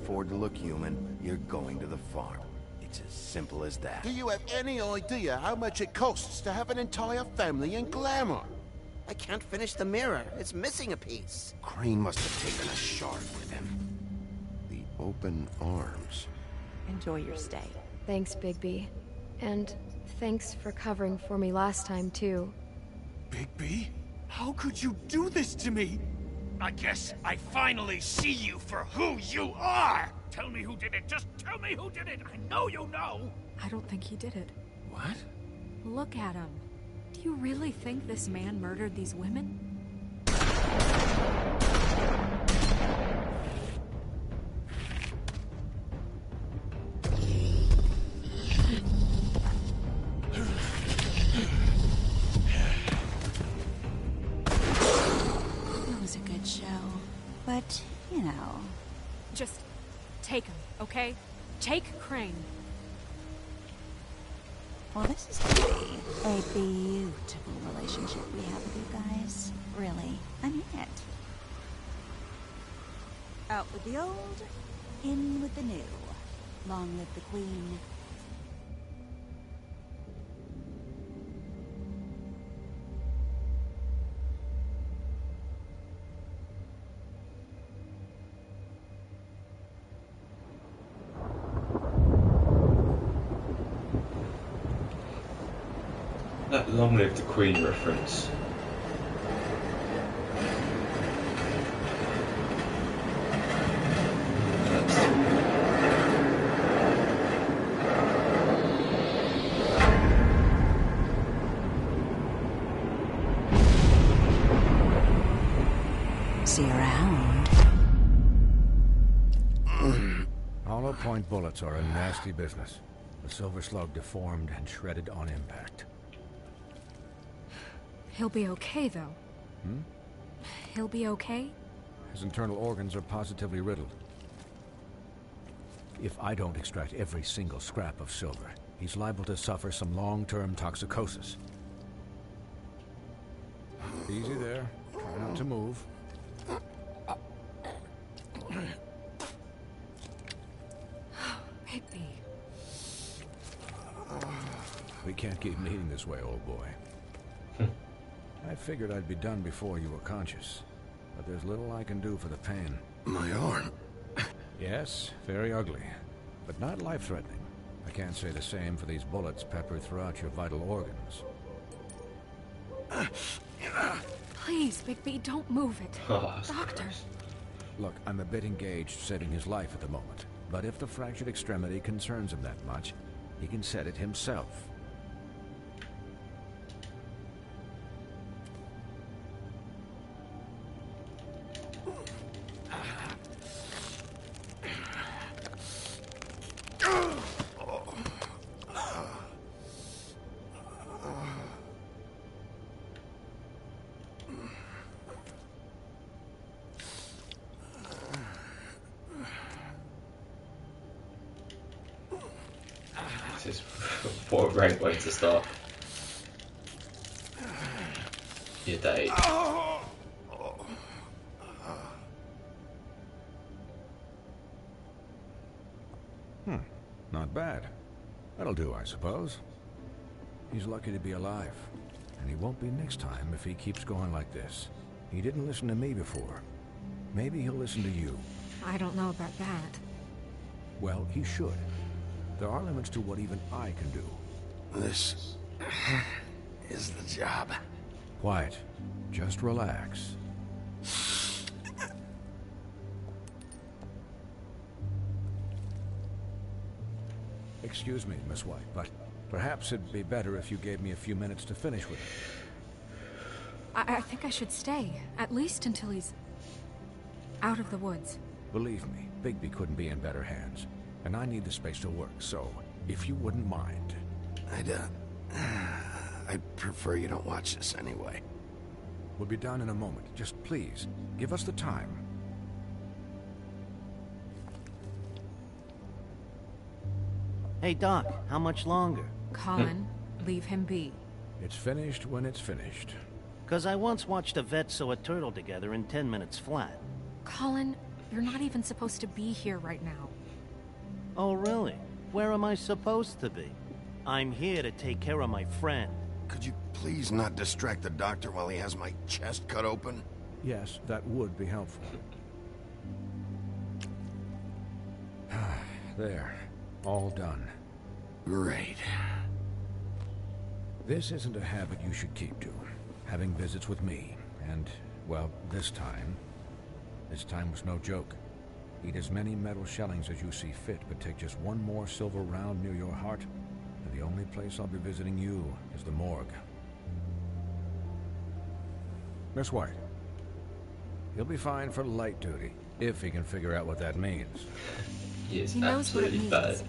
afford to look human, you're going to the farm. It's as simple as that. Do you have any idea how much it costs to have an entire family in Glamour? I can't finish the mirror. It's missing a piece. Crane must have taken a shard with him. The open arms. Enjoy your stay. Thanks, Bigby. And thanks for covering for me last time, too. Bigby? How could you do this to me? I guess I finally see you for who you are! Tell me who did it! Just tell me who did it! I know you know! I don't think he did it. What? Look at him. Do you really think this man murdered these women? It was a good show. But, you know... Just take him, okay? Take Crane. Well, this is gonna be a beautiful relationship we have with you guys. Really. I mean it. Out with the old, in with the new. Long live the Queen. That Long Live the Queen reference. See you around. Hollow point bullets are a nasty business. The Silver Slug deformed and shredded on impact. He'll be okay, though. He'll be okay? His internal organs are positively riddled. If I don't extract every single scrap of silver, he's liable to suffer some long-term toxicosis. Easy there. Try not to move. Bigby. We can't keep meeting this way, old boy. I figured I'd be done before you were conscious, but there's little I can do for the pain. My arm. Yes, very ugly, but not life-threatening. I can't say the same for these bullets peppered throughout your vital organs. Please, Bigby, don't move it. Oh, Doctor. Look, I'm a bit engaged saving his life at the moment, but if the fractured extremity concerns him that much, he can set it himself. This is what a great way to start your day. Not bad. That'll do, I suppose. He's lucky to be alive, and he won't be next time if he keeps going like this. He didn't listen to me before. Maybe he'll listen to you. I don't know about that. Well, he should. There are limits to what even I can do. This is the job. Quiet. Just relax. Excuse me, Miss White, but perhaps it'd be better if you gave me a few minutes to finish with it. I think I should stay, at least until he's out of the woods. Believe me, Bigby couldn't be in better hands, and I need the space to work, so if you wouldn't mind. I'd prefer you don't watch this anyway. We'll be done in a moment. Just please, give us the time. Hey, Doc, how much longer? Colin, leave him be. It's finished when it's finished. 'Cause I once watched a vet sew a turtle together in 10 minutes flat. Colin, You're not even supposed to be here right now. Oh, really? Where am I supposed to be? I'm here to take care of my friend. Could you please not distract the doctor while he has my chest cut open? Yes, that would be helpful. There. All done. Great. This isn't a habit you should keep to. Having visits with me. And, well, this time was no joke. Eat as many metal shellings as you see fit, but take just one more silver round near your heart, and the only place I'll be visiting you is the morgue. Miss White. He'll be fine for light duty, if he can figure out what that means. He is He knows what it absolutely means. bad.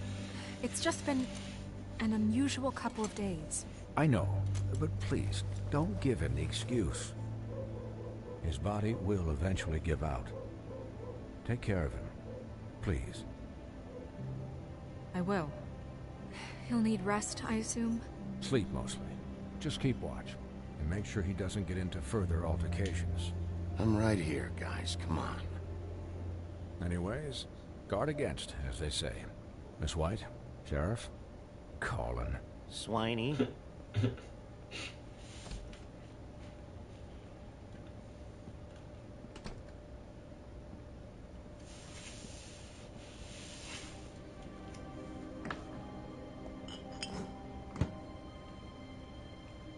It's just been an unusual couple of days. I know, but please, don't give him the excuse. His body will eventually give out. Take care of him, please. I will. He'll need rest, I assume? Sleep mostly. Just keep watch, and make sure he doesn't get into further altercations. I'm right here, guys. Come on. Anyways, guard against, as they say. Miss White, Sheriff, Colin. Swiney.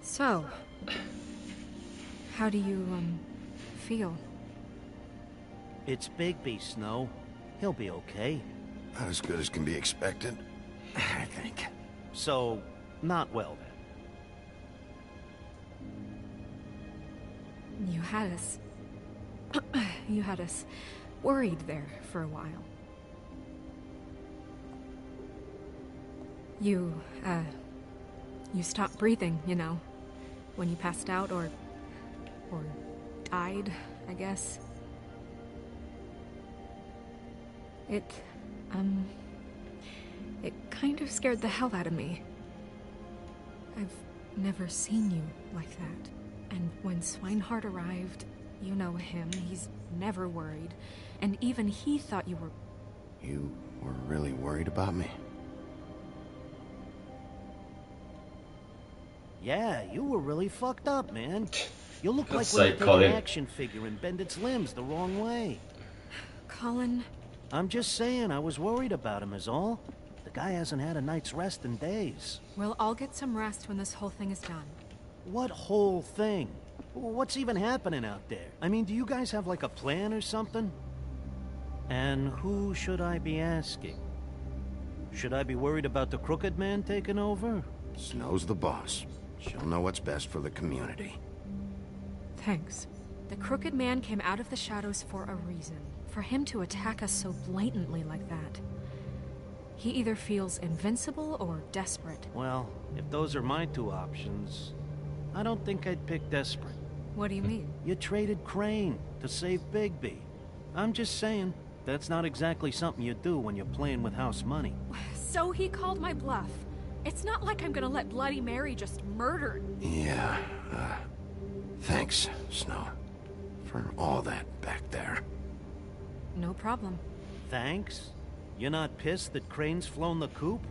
So, how do you, feel? It's Bigby, Snow. He'll be okay. Not as good as can be expected, I think. So, not well then. You had us... you had us worried there for a while. You stopped breathing, you know, when you passed out or died, I guess. It kind of scared the hell out of me. I've never seen you like that. And when Swinehart arrived, you know him, he's never worried. And even he thought you were... You were really worried about me? Yeah, you were really fucked up, man. You look like That's when you like take Colin. an action figure and bend its limbs the wrong way. Colin... I'm just saying I was worried about him is all. The guy hasn't had a night's rest in days. We'll all get some rest when this whole thing is done. What whole thing? What's even happening out there? I mean, do you guys have like a plan or something? And who should I be asking? Should I be worried about the Crooked Man taking over? Snow's the boss. She'll know what's best for the community. Thanks. The Crooked Man came out of the shadows for a reason. For him to attack us so blatantly like that. He either feels invincible or desperate. Well, if those are my two options, I don't think I'd pick desperate. What do you mean? You traded Crane to save Bigby. I'm just saying, that's not exactly something you do when you're playing with house money. So he called my bluff. It's not like I'm gonna let Bloody Mary just murder... Yeah, thanks, Snow, for all that back there. No problem. Thanks? You're not pissed that Crane's flown the coop?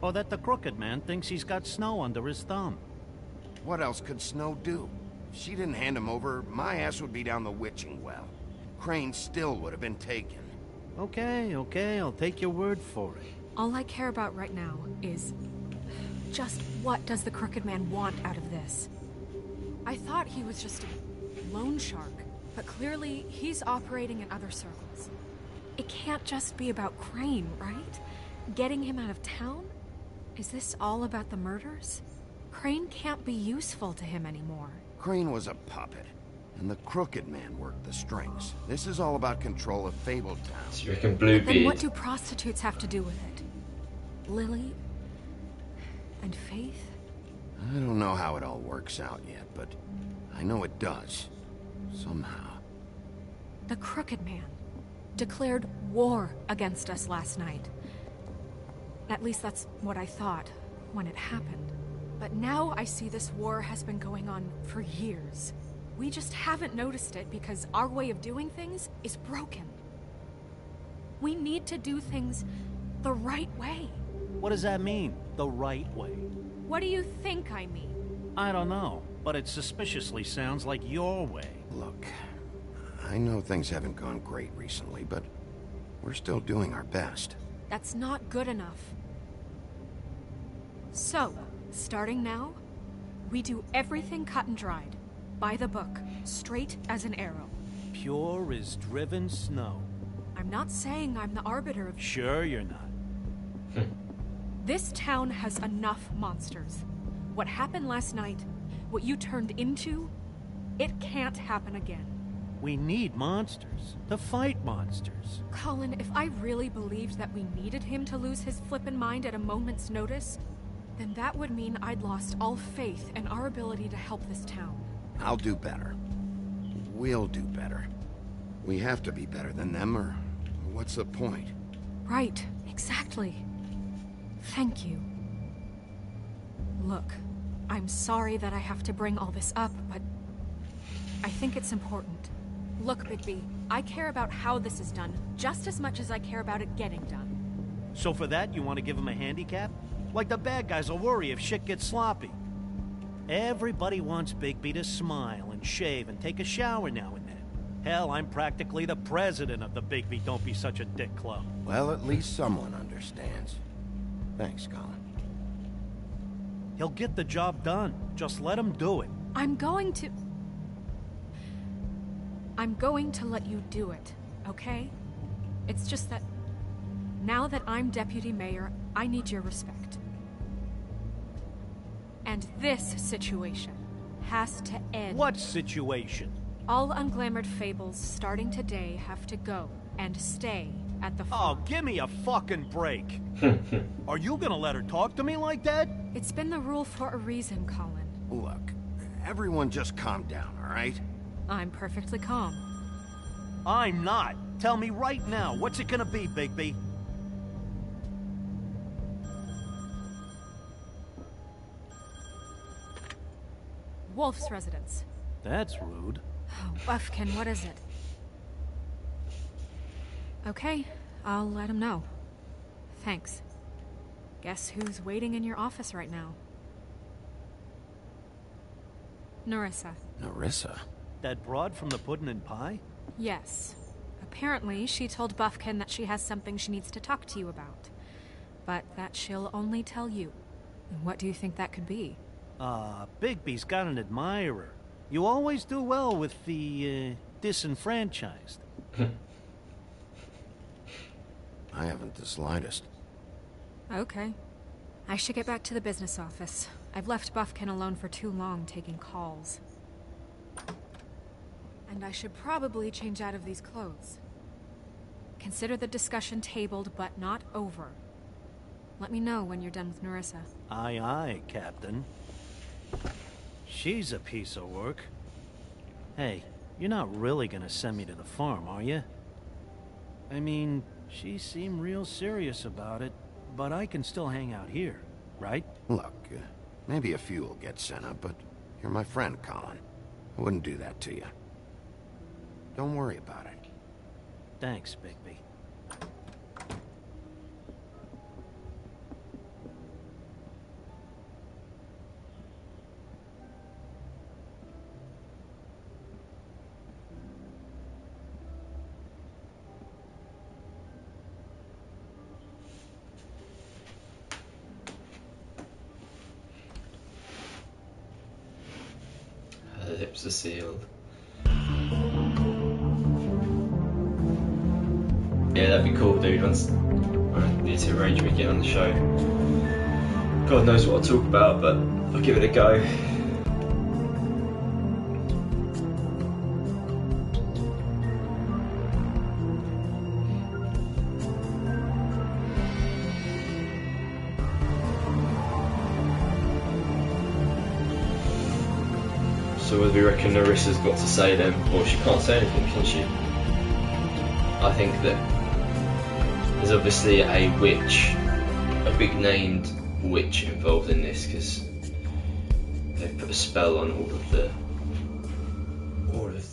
Or that the Crooked Man thinks he's got Snow under his thumb? What else could Snow do? If she didn't hand him over, my ass would be down the witching well. Crane still would have been taken. Okay, I'll take your word for it. All I care about right now is... just what does the Crooked Man want out of this? I thought he was just a loan shark, but clearly he's operating in other circles. It can't just be about Crane, right? Getting him out of town? Is this all about the murders? Crane can't be useful to him anymore. Crane was a puppet, and the Crooked Man worked the strings. This is all about control of Fabletown. So you reckon Then what Bluebeard? do prostitutes have to do with it? Lily? And Faith? I don't know how it all works out yet, but I know it does. Somehow. The Crooked Man declared war against us last night. At least that's what I thought when it happened. But now I see this war has been going on for years. We just haven't noticed it because our way of doing things is broken. We need to do things the right way. What does that mean, the right way? What do you think I mean? I don't know, but it suspiciously sounds like your way. Look, I know things haven't gone great recently, but we're still doing our best. That's not good enough. So, starting now, we do everything cut and dried. By the book, straight as an arrow. Pure as driven snow. I'm not saying I'm the arbiter of... Sure you're not. This town has enough monsters. What happened last night, what you turned into, it can't happen again. We need monsters. To fight monsters. Colin, if I really believed that we needed him to lose his flippin' mind at a moment's notice, then that would mean I'd lost all faith in our ability to help this town. I'll do better. We'll do better. We have to be better than them, or what's the point? Right, exactly. Thank you. Look, I'm sorry that I have to bring all this up, but I think it's important. Look, Bigby, I care about how this is done just as much as I care about it getting done. So for that, you want to give him a handicap? Like the bad guys will worry if shit gets sloppy. Everybody wants Bigby to smile and shave and take a shower now and then. Hell, I'm practically the president of the Bigby Don't Be Such a Dick Club. Well, at least someone understands. Thanks, Colin. He'll get the job done. Just let him do it. I'm going to let you do it, okay? It's just that now that I'm deputy mayor, I need your respect. And this situation has to end. What situation? All unglamored fables starting today have to go and stay at the farm. Oh, give me a fucking break. Are you gonna let her talk to me like that? It's been the rule for a reason, Colin. Look, everyone just calm down, all right? I'm perfectly calm. I'm not. Tell me right now, what's it gonna be, Bigby? Wolf's residence. That's rude. Oh, Buffkin, what is it? Okay, I'll let him know. Thanks. Guess who's waiting in your office right now? Nerissa. Nerissa? That broad from the Puddin' and Pie? Yes. Apparently, she told Buffkin that she has something she needs to talk to you about. But that she'll only tell you. And what do you think that could be? Bigby's got an admirer. You always do well with the, disenfranchised. I haven't the slightest. Okay. I should get back to the business office. I've left Buffkin alone for too long taking calls. And I should probably change out of these clothes. Consider the discussion tabled, but not over. Let me know when you're done with Nerissa. Aye, aye, Captain. She's a piece of work. Hey, you're not really gonna send me to the farm, are you? I mean, she seemed real serious about it, but I can still hang out here, right? Look, maybe a few will get sent up, but you're my friend, Colin. I wouldn't do that to you. Don't worry about it. Thanks, Bigby. Her lips are sealed. Yeah, that'd be cool, dude. Once I need to arrange me to get on the show. God knows what I'll talk about, but I'll give it a go. So what do we reckon Nerissa's got to say then? Well, she can't say anything, can she? I think that there's obviously a witch, a big named witch involved in this, because they've put a spell on all of the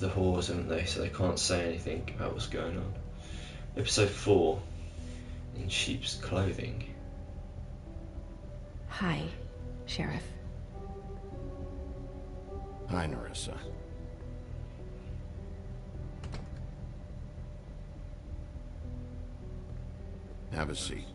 whores, haven't they? So they can't say anything about what's going on. Episode 4, In Sheep's Clothing. Hi, Sheriff. Hi, Nerissa. Have a seat.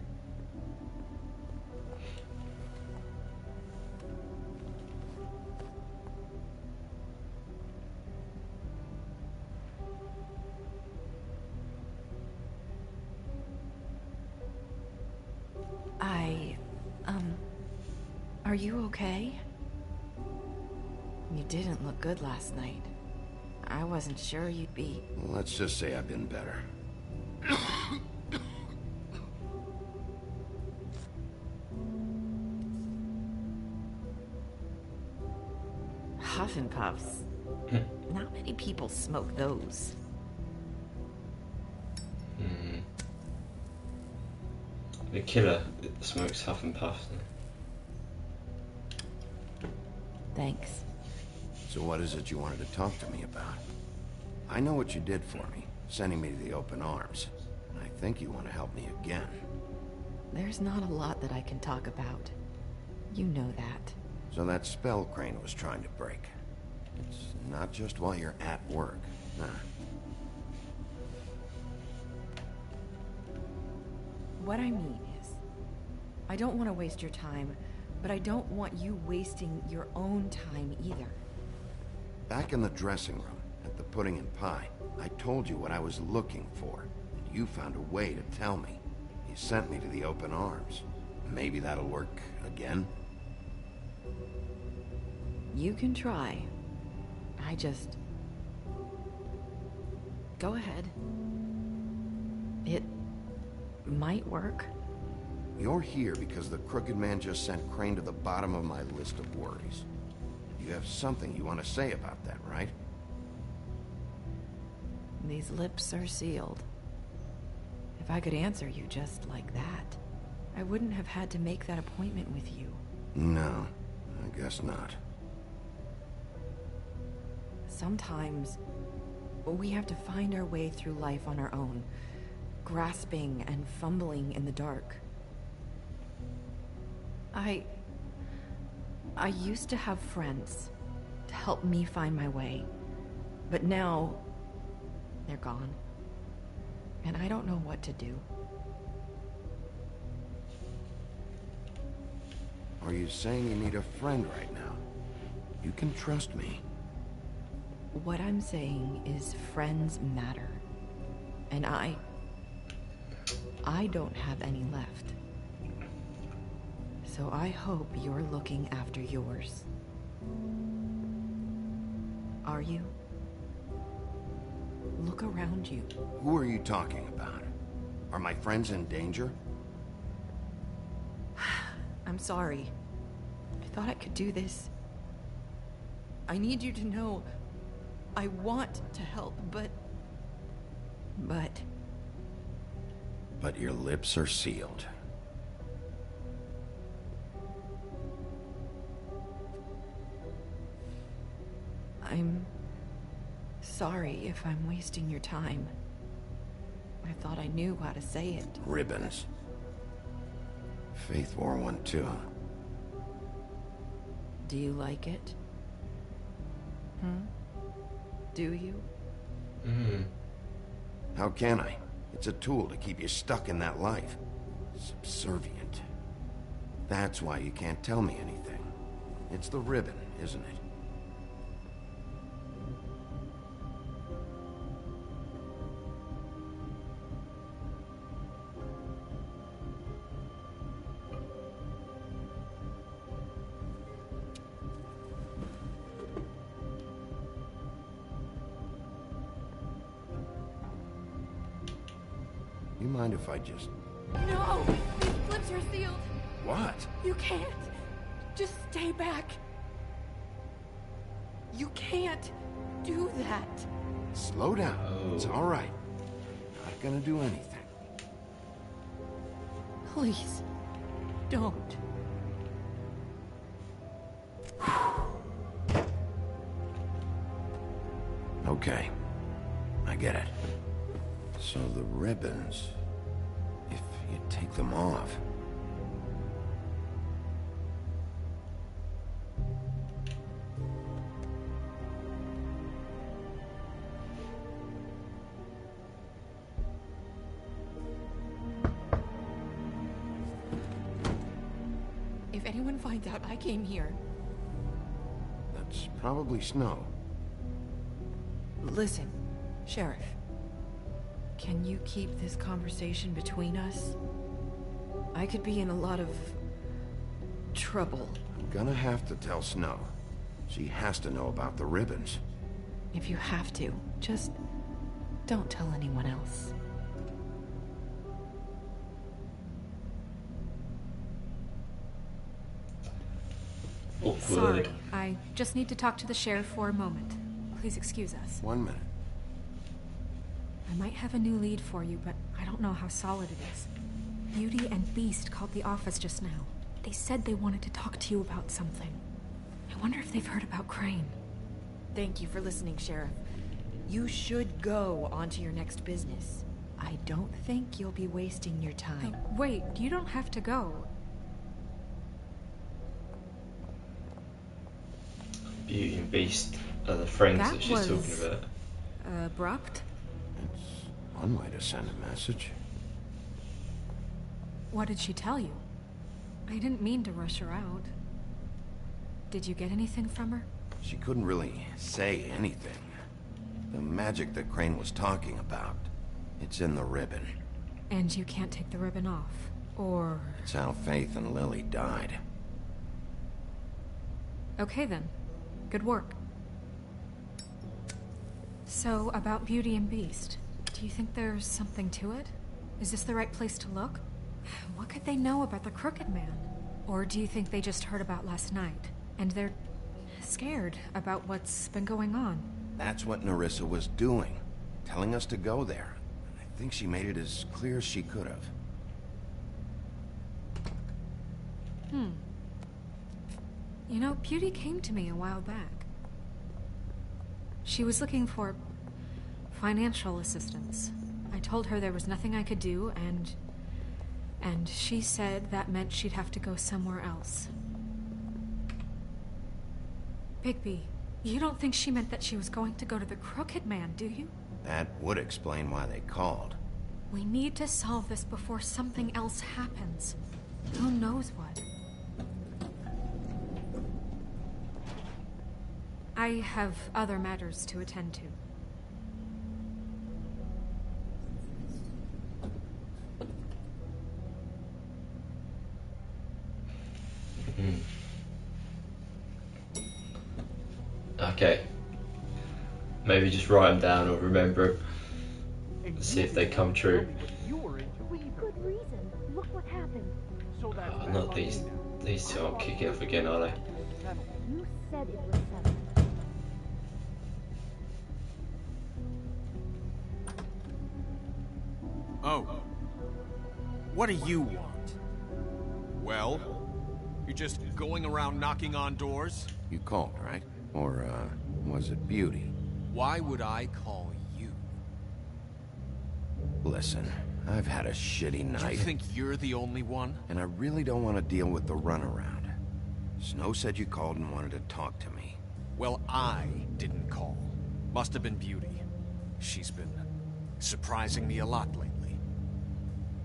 Are you okay? You didn't look good last night. I wasn't sure you'd be... Let's just say I've been better. Huff and Puffs. Not many people smoke those. The killer smokes Huff and Puffs. Thanks. So what is it you wanted to talk to me about? I know what you did for me, sending me to the open arms. I think you want to help me again. There's not a lot that I can talk about. You know that. So that spell Crane was trying to break. It's not just while you're at work. Nah. What I mean is, I don't want to waste your time, but I don't want you wasting your own time either. Back in the dressing room, at the pudding and pie, I told you what I was looking for, and you found a way to tell me. You sent me to the open arms. Maybe that'll work again? You can try. I just... Go ahead. It might work. You're here because the Crooked Man just sent Crane to the bottom of my list of worries. You have something you want to say about that, right? These lips are sealed. If I could answer you just like that, I wouldn't have had to make that appointment with you. No, I guess not. Sometimes, we have to find our way through life on our own, grasping and fumbling in the dark. I used to have friends to help me find my way, but now they're gone, and I don't know what to do. Are you saying you need a friend right now? You can trust me. What I'm saying is friends matter, and I don't have any left. So I hope you're looking after yours. Are you? Look around you. Who are you talking about? Are my friends in danger? I'm sorry. I thought I could do this. I need you to know I want to help, but your lips are sealed. I'm sorry if I'm wasting your time. I thought I knew how to say it. Ribbons. Faith wore one too. Do you like it? Do you? How can I? It's a tool to keep you stuck in that life. Subservient. That's why you can't tell me anything. It's the ribbon, isn't it? You mind if I just... No! These lips are sealed! What? You can't! Just stay back! You can't do that! Slow down. It's all right. Not gonna do anything. Please, don't. Okay. I get it. So the ribbons, if you take them off... If anyone finds out I came here... That's probably Snow. Listen, Sheriff. Can you keep this conversation between us? I could be in a lot of... trouble. I'm gonna have to tell Snow. She has to know about the ribbons. If you have to, just... don't tell anyone else. Awkward. Sorry, I just need to talk to the sheriff for a moment. Please excuse us. 1 minute. I might have a new lead for you, but I don't know how solid it is. Beauty and Beast called the office just now. They said they wanted to talk to you about something. I wonder if they've heard about Crane. Thank you for listening, Sheriff. You should go on to your next business. I don't think you'll be wasting your time. Wait, you don't have to go. Beauty and Beast are the friends That that she's was talking about. Abrupt? It's one way to send a message. What did she tell you? I didn't mean to rush her out. Did you get anything from her? She couldn't really say anything. The magic that Crane was talking about, it's in the ribbon. And you can't take the ribbon off, or... It's how Faith and Lily died. Okay then. Good work. So, about Beauty and Beast, do you think there's something to it? Is this the right place to look? What could they know about the Crooked Man? Or do you think they just heard about last night, and they're scared about what's been going on? That's what Nerissa was doing, telling us to go there. I think she made it as clear as she could have. You know, Beauty came to me a while back. She was looking for financial assistance. I told her there was nothing I could do, and she said that meant she'd have to go somewhere else. Bigby, you don't think she meant that she was going to go to the Crooked Man, do you? That would explain why they called. We need to solve this before something else happens. Who knows what? I have other matters to attend to. Okay. Maybe just write them down or remember them. See if they come true. Good reason. Look what happened. Oh, not these two aren't kicking off again, are they? You said it was settled. Oh. What do you want? Well, you're just going around knocking on doors? You called, right? Or, was it Beauty? Why would I call you? Listen, I've had a shitty night. You think you're the only one? And I really don't want to deal with the runaround. Snow said you called and wanted to talk to me. Well, I didn't call. Must have been Beauty. She's been surprising me a lot lately.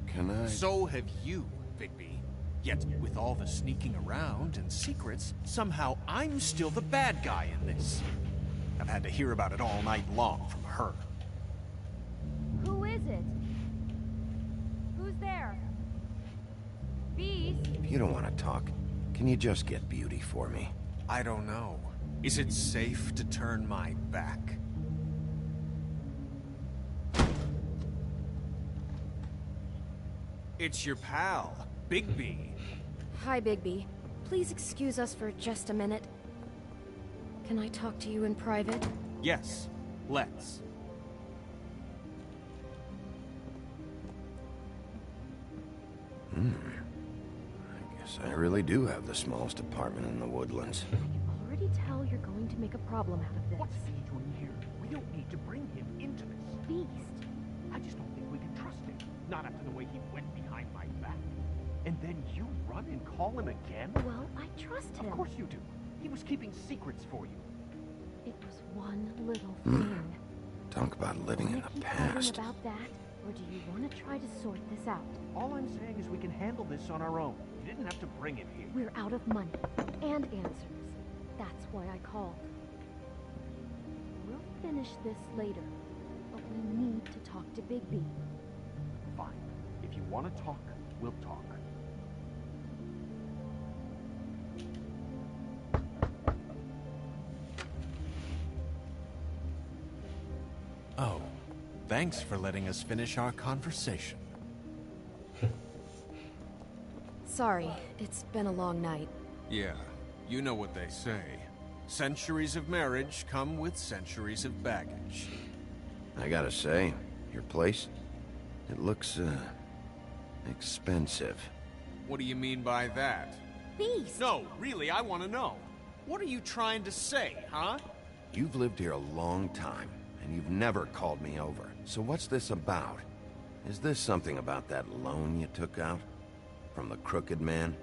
Can I... So have you, Bigby. Yet, with all the sneaking around and secrets, somehow I'm still the bad guy in this. I've had to hear about it all night long from her. Who is it? Who's there? Beast? If you don't want to talk, can you just get Beauty for me? I don't know. Is it safe to turn my back? It's your pal, Bigby. Hi, Bigby. Please excuse us for just a minute. Can I talk to you in private? Yes, let's. I guess I really do have the smallest apartment in the Woodlands. I can already tell you're going to make a problem out of this. What's he doing here? We don't need to bring him into this. Beast, I just don't think we can trust him. Not after the way he went behind my back. And then you run and call him again? Well, I trust him. Of course you do. He was keeping secrets for you. It was one little thing. Talk about living in the Keep past. fighting about that, or do you want to try to sort this out? All I'm saying is we can handle this on our own. You didn't have to bring him here. We're out of money and answers. That's why I called. We'll finish this later, but we need to talk to Bigby. Fine. If you want to talk, we'll talk. Oh, thanks for letting us finish our conversation. Sorry, it's been a long night. Yeah, you know what they say. Centuries of marriage come with centuries of baggage. I gotta say, your place, it looks, expensive. What do you mean by that? Beast! No, really, I want to know. What are you trying to say, huh? You've lived here a long time, and you've never called me over. So what's this about? Is this something about that loan you took out? From the Crooked Man?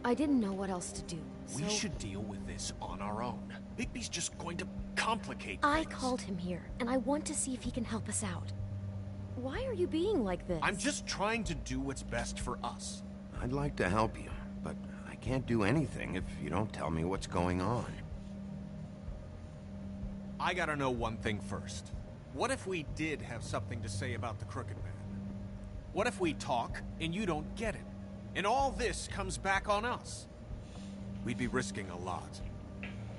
I didn't know what else to do, so... We should deal with this on our own. Bigby's just going to complicate I things. called him here, and I want to see if he can help us out. Why are you being like this? I'm just trying to do what's best for us. I'd like to help you, but I can't do anything if you don't tell me what's going on. I gotta know one thing first. What if we did have something to say about the Crooked Man? What if we talk, and you don't get it? And all this comes back on us? We'd be risking a lot.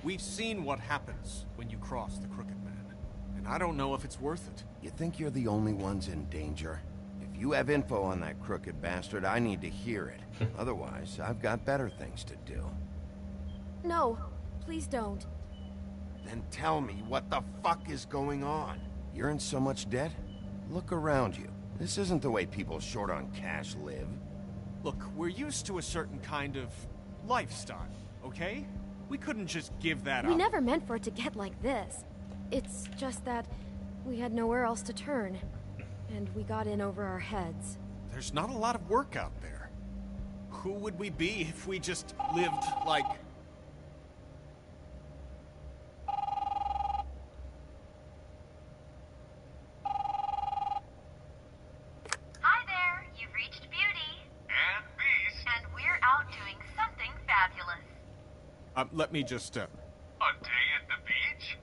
We've seen what happens when you cross the Crooked Man, and I don't know if it's worth it. You think you're the only ones in danger? If you have info on that crooked bastard, I need to hear it. Otherwise, I've got better things to do. No, please don't. Then tell me what the fuck is going on? You're in so much debt? Look around you. This isn't the way people short on cash live. Look, we're used to a certain kind of lifestyle, okay? We couldn't just give that up. We never meant for it to get like this. It's just that we had nowhere else to turn, and we got in over our heads. There's not a lot of work out there. Who would we be if we just lived like... Hi there, you've reached Beauty. And Beast. And we're out doing something fabulous. Let me just, A day at the beach?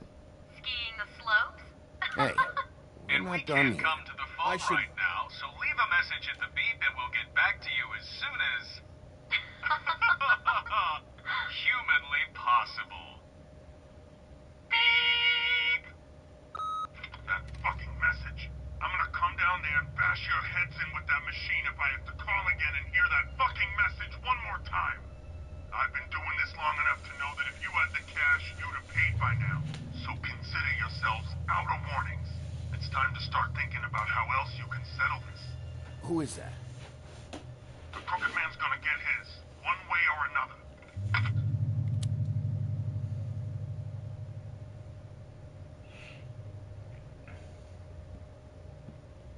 Skiing the slopes? Hey, we're not done yet. Come to the phone right now, so leave a message at the beep and we'll get back to you as soon as... humanly possible. Beep! That fucking message. I'm gonna come down there and bash your heads in with that machine if I have to call again and hear that fucking message one more time. I've been doing this long enough to know that if you had the cash, you'd have paid by now. So consider yourselves out of warnings. It's time to start thinking about how else you can settle this. Who is that? The Crooked Man's gonna get his, one way or another.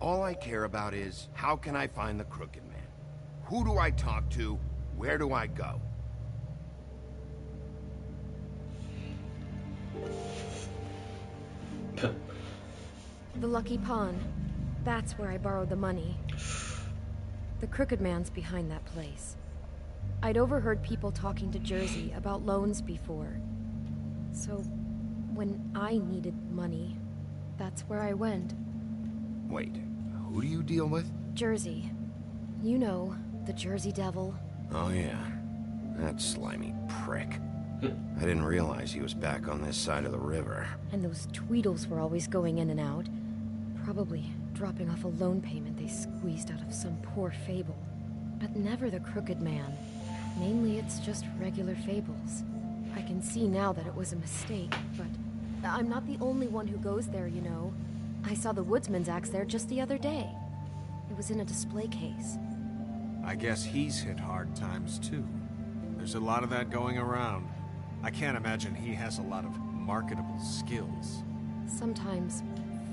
All I care about is, how can I find the Crooked Man? Who do I talk to? Where do I go? The Lucky Pawn. That's where I borrowed the money. The Crooked Man's behind that place. I'd overheard people talking to Jersey about loans before. So, when I needed money, that's where I went. Wait, who do you deal with? Jersey. You know, the Jersey Devil. Oh yeah, that slimy prick. I didn't realize he was back on this side of the river. And those Tweedles were always going in and out. Probably dropping off a loan payment they squeezed out of some poor fable. But never the Crooked Man. Mainly it's just regular fables. I can see now that it was a mistake, but I'm not the only one who goes there, you know. I saw the Woodsman's axe there just the other day. It was in a display case. I guess he's hit hard times too. There's a lot of that going around. I can't imagine he has a lot of marketable skills. Sometimes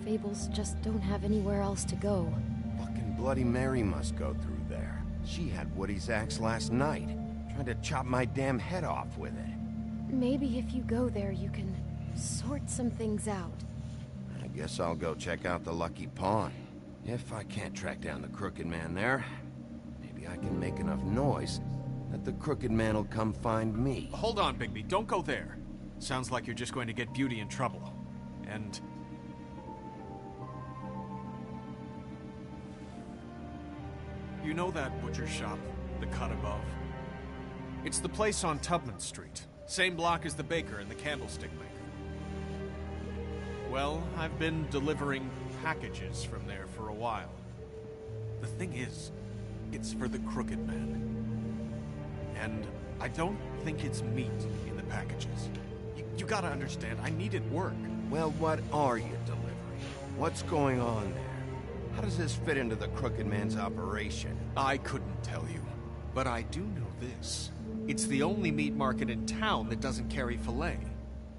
Fables just don't have anywhere else to go. Fucking Bloody Mary must go through there. She had Woody's axe last night. Tried to chop my damn head off with it. Maybe if you go there, you can sort some things out. I guess I'll go check out the Lucky Pawn. If I can't track down the Crooked Man there, maybe I can make enough noise that the Crooked Man will come find me. Hold on, Bigby. Don't go there. Sounds like you're just going to get Beauty in trouble. And... you know that butcher shop, the cut above? It's the place on Tubman Street. Same block as the baker and the candlestick maker. Well, I've been delivering packages from there for a while. The thing is, it's for the Crooked Man. And I don't think it's meat in the packages. You gotta understand, I needed work. Well, what are you delivering? What's going on there? How does this fit into the Crooked Man's operation? I couldn't tell you, but I do know this. It's the only meat market in town that doesn't carry filet.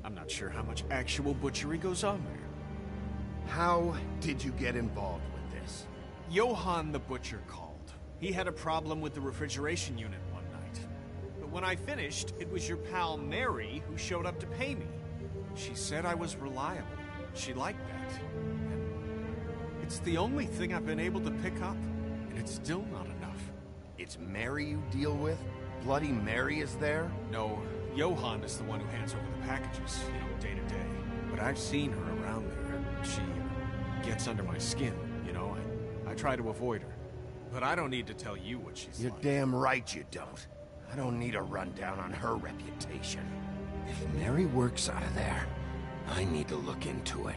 I'm not sure how much actual butchery goes on there. How did you get involved with this? Johann the butcher called. He had a problem with the refrigeration unit one night. But when I finished, it was your pal Mary who showed up to pay me. She said I was reliable. She liked that. And it's the only thing I've been able to pick up, and it's still not enough. It's Mary you deal with? Bloody Mary is there? No, Johann is the one who hands over the packages, day to day. But I've seen her around there, and she gets under my skin, I try to avoid her. But I don't need to tell you what she's You're like. damn right you don't. I don't need a rundown on her reputation. If Mary works out of there, I need to look into it.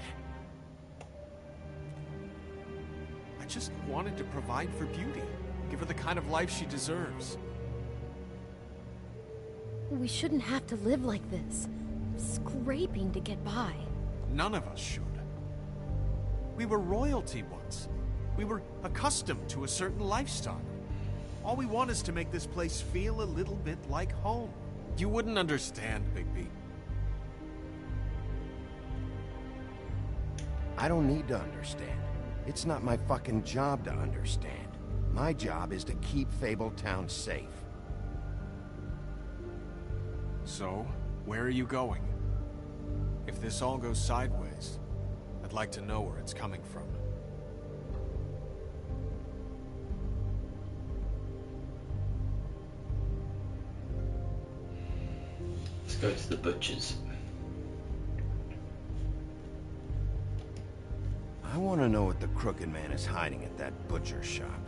I just wanted to provide for Beauty. Give her the kind of life she deserves. We shouldn't have to live like this, scraping to get by. None of us should. We were royalty once. We were accustomed to a certain lifestyle. All we want is to make this place feel a little bit like home. You wouldn't understand, Bigby. I don't need to understand. It's not my fucking job to understand. My job is to keep Fabletown safe. So, where are you going? If this all goes sideways, I'd like to know where it's coming from. Let's go to the butcher's. I want to know what the Crooked Man is hiding at that butcher shop.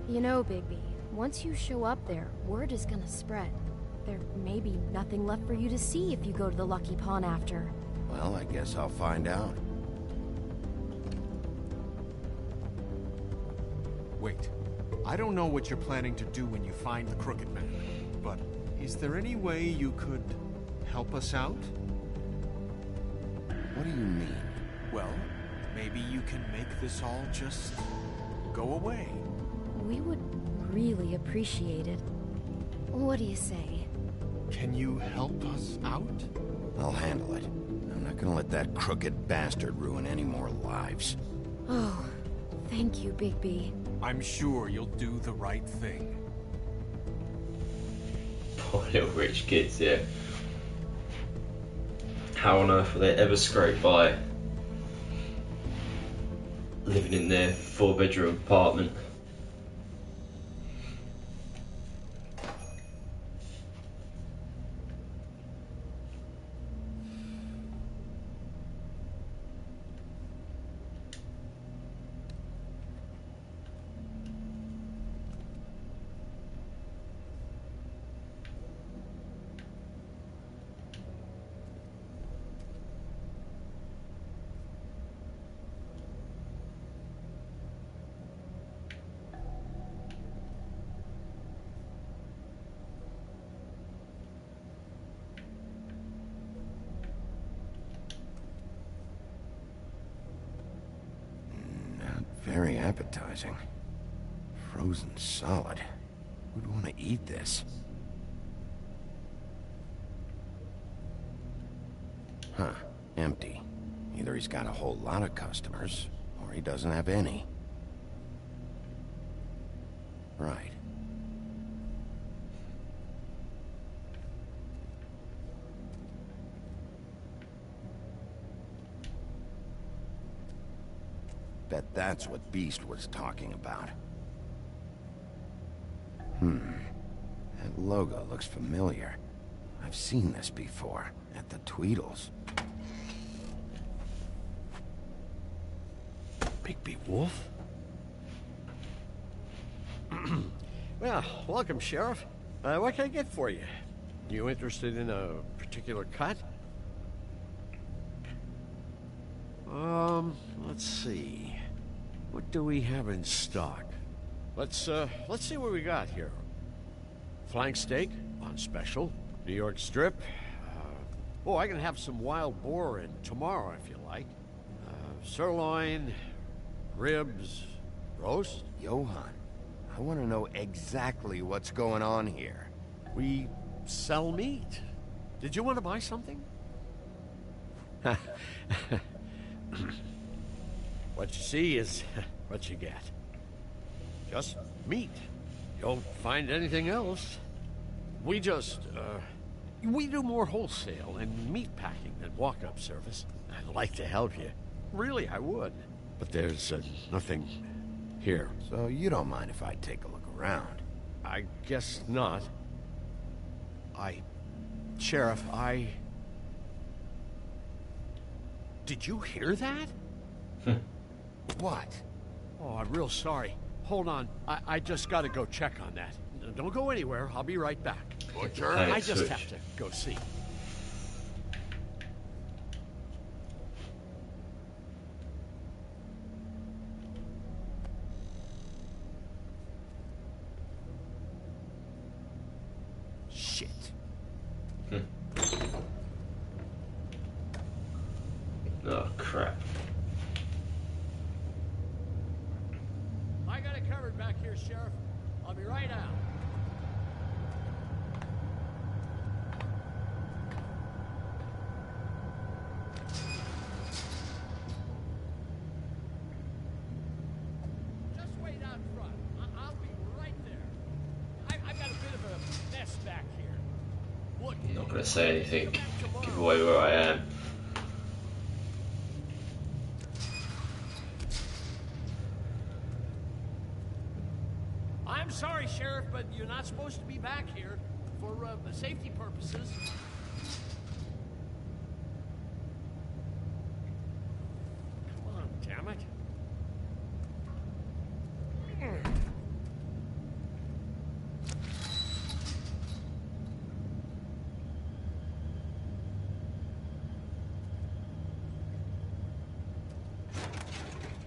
You know, Bigby, once you show up there, word is gonna spread. There may be nothing left for you to see if you go to the Lucky Pawn after. Well, I guess I'll find out. Wait, I don't know what you're planning to do when you find the Crooked Man, but is there any way you could help us out? What do you mean? Well, maybe you can make this all just go away. We would really appreciate it. What do you say? Can you help us out? I'll handle it. I'm not gonna let that crooked bastard ruin any more lives. Oh, thank you, Bigby. I'm sure you'll do the right thing. Poor little rich kids, yeah. How on earth will they ever scrape by living in their 4-bedroom apartment? Very appetizing. Frozen solid. Who'd want to eat this? Huh. Empty. Either he's got a whole lot of customers, or he doesn't have any. Right. Bet that's what Beast was talking about. That logo looks familiar. I've seen this before, at the Tweedles. Bigby Wolf? Well, welcome, Sheriff. What can I get for you? You interested in a particular cut? Let's see. What do we have in stock? Let's see what we got here. Flank steak on special. New York strip. I can have some wild boar in tomorrow if you like. Sirloin, ribs, roast. Johann, I want to know exactly what's going on here. We sell meat. Did you want to buy something? What you see is what you get. Just meat. You don't find anything else. We just, we do more wholesale and meat packing than walk-up service. I'd like to help you. Really, I would. But there's nothing here. So you don't mind if I take a look around? I guess not. Sheriff, Did you hear that? What? Oh, I'm real sorry. Hold on. I just gotta go check on that. Don't go anywhere. I'll be right back. Butcher? I just have to go see. Shit. Oh, crap. I got it covered back here, Sheriff. I'll be right out. Just wait out front. I'll be right there. I've got a bit of a mess back here. Look, I'm not going to say anything. Give away where I am. I'm sorry, Sheriff, but you're not supposed to be back here for safety purposes. Come on, damn it.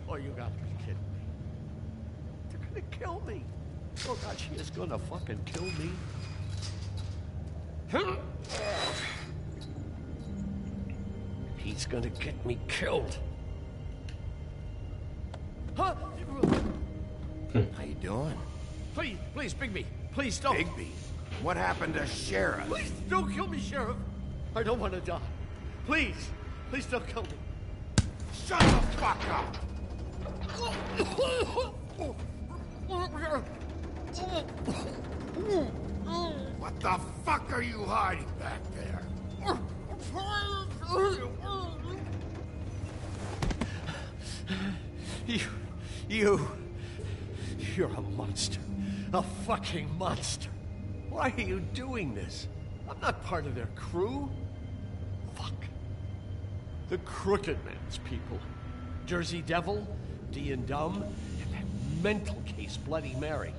Oh, you gotta be kidding me. They're gonna kill me. Oh God, she is gonna fucking kill me. He's gonna get me killed. Huh? How you doing? Please, Bigby. Please don't. Bigby? What happened to Sheriff? Please don't kill me, Sheriff. I don't want to die. Please don't kill me. Shut the fuck up! What the fuck are you hiding back there? You're a monster. A fucking monster. Why are you doing this? I'm not part of their crew. Fuck. The Crooked Man's people. Jersey Devil, D and Dumb, and that mental case Bloody Mary.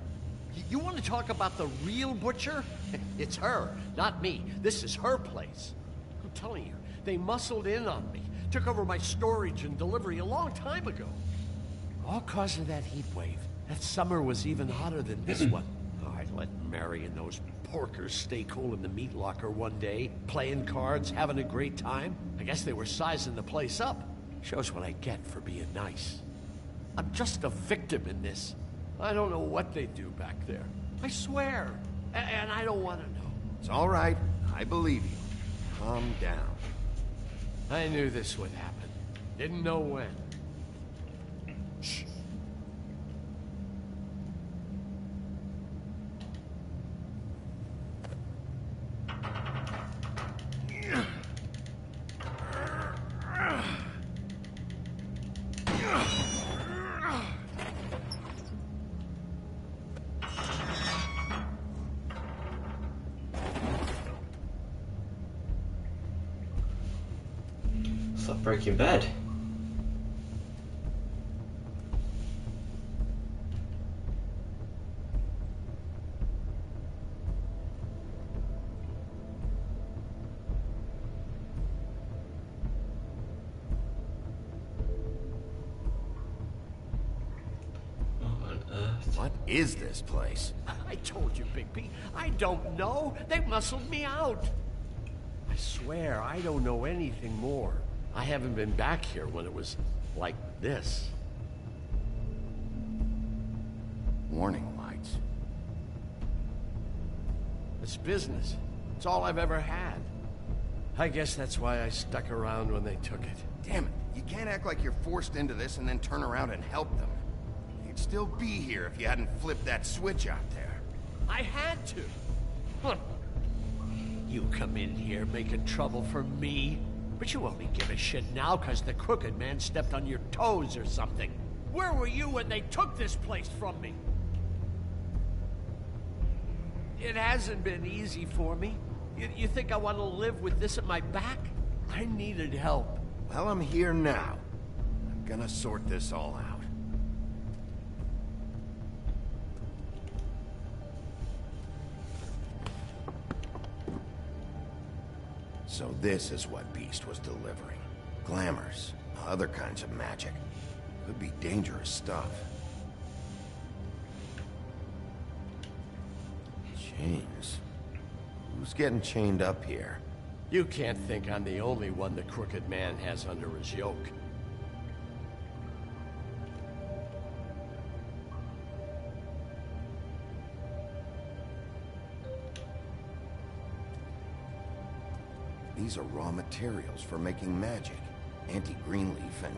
You want to talk about the real butcher? It's her, not me. This is her place. I'm telling you, they muscled in on me. Took over my storage and delivery a long time ago. All cause of that heat wave. That summer was even hotter than this one. Oh, I let Mary and those porkers stay cool in the meat locker one day, playing cards, having a great time. I guess they were sizing the place up. Shows what I get for being nice. I'm just a victim in this. I don't know what they do back there. I swear. And I don't want to know. It's all right. I believe you. Calm down. I knew this would happen. Didn't know when. Shh. It's like Breaking Bad. What is this place? I told you, Bigby. I don't know. They muscled me out. I swear, I don't know anything more. I haven't been back here when it was like this. Warning lights. It's business. It's all I've ever had. I guess that's why I stuck around when they took it. Damn it. You can't act like you're forced into this and then turn around and help them. You'd still be here if you hadn't flipped that switch out there. I had to. Huh. You come in here making trouble for me, but you only give a shit now because the Crooked Man stepped on your toes or something. Where were you when they took this place from me? It hasn't been easy for me. You think I want to live with this at my back? I needed help. Well, I'm here now. I'm gonna sort this all out. So this is what Beast was delivering. Glamours, other kinds of magic. Could be dangerous stuff. Chains. Who's getting chained up here? You can't think I'm the only one the Crooked Man has under his yoke. These are raw materials for making magic. Auntie Greenleaf and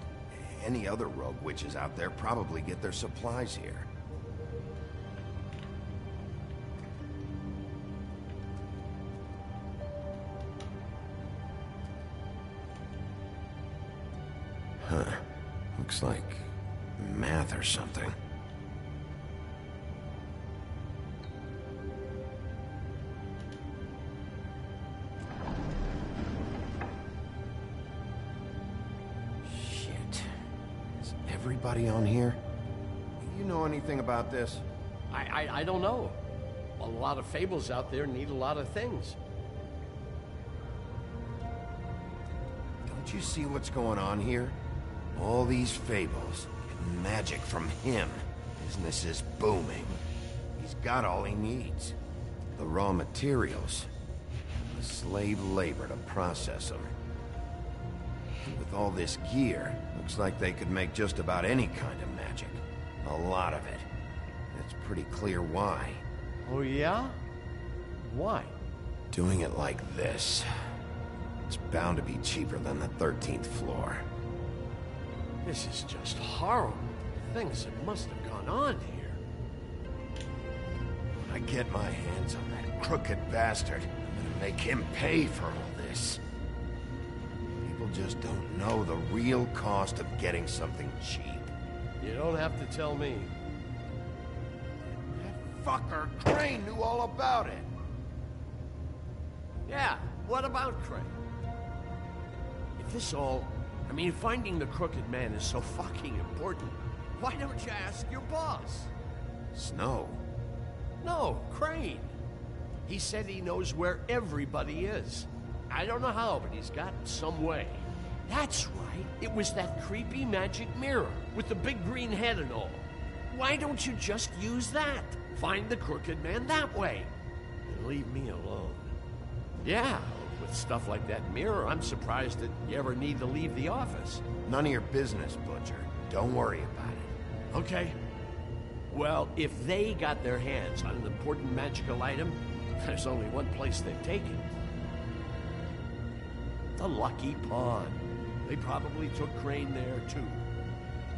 any other rogue witches out there probably get their supplies here. Huh. Looks like math or something. Everybody on here? You know anything about this? I don't know. A lot of fables out there need a lot of things. Don't you see what's going on here? All these fables, getting magic from him. Business is booming. He's got all he needs. The raw materials. The slave labor to process them. With all this gear, looks like they could make just about any kind of magic. A lot of it. It's pretty clear why. Oh yeah? Why? Doing it like this. It's bound to be cheaper than the 13th floor. This is just horrible. Things that must have gone on here. When I get my hands on that crooked bastard, I'm gonna make him pay for all this. People just don't know the real cost of getting something cheap. You don't have to tell me. That fucker Crane knew all about it. Yeah, what about Crane? If this all... I mean, finding the Crooked Man is so fucking important, why don't you ask your boss? Snow? No, Crane. He said he knows where everybody is. I don't know how, but he's got some way. That's right. It was that creepy magic mirror with the big green head and all. Why don't you just use that? Find the Crooked Man that way. And leave me alone. Yeah, with stuff like that mirror, I'm surprised that you ever need to leave the office. None of your business, Butcher. Don't worry about it. Okay. Well, if they got their hands on an important magical item, there's only one place they'd take it. The Lucky Pawn. They probably took Crane there, too.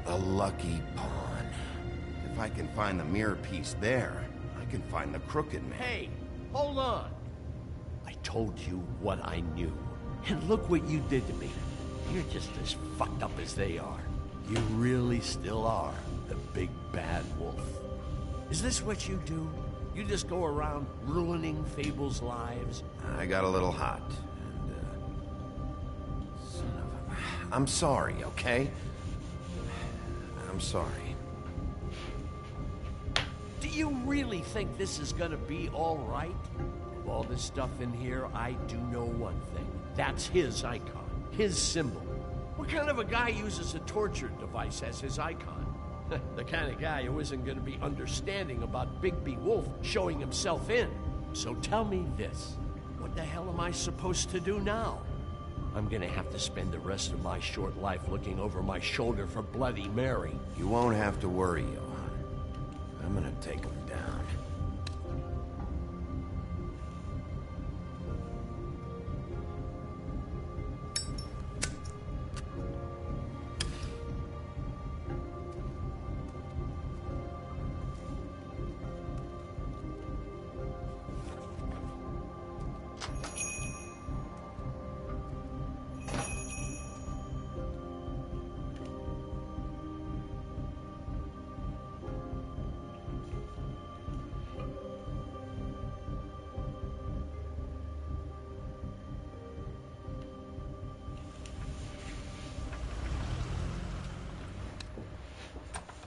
A lucky pawn. If I can find the mirror piece there, I can find the Crooked Man. Hey, hold on. I told you what I knew. And look what you did to me. You're just as fucked up as they are. You really still are the big bad wolf. Is this what you do? You just go around ruining Fable's lives? I got a little hot. And, son of a... I'm sorry, okay? I'm sorry. Do you really think this is gonna be all right? Of all this stuff in here, I do know one thing. That's his icon, his symbol. What kind of a guy uses a torture device as his icon? The kind of guy who isn't going to be understanding about Bigby Wolf showing himself in. So tell me this. What the hell am I supposed to do now? I'm going to have to spend the rest of my short life looking over my shoulder for Bloody Mary. You won't have to worry, Johan. I'm gonna take him down.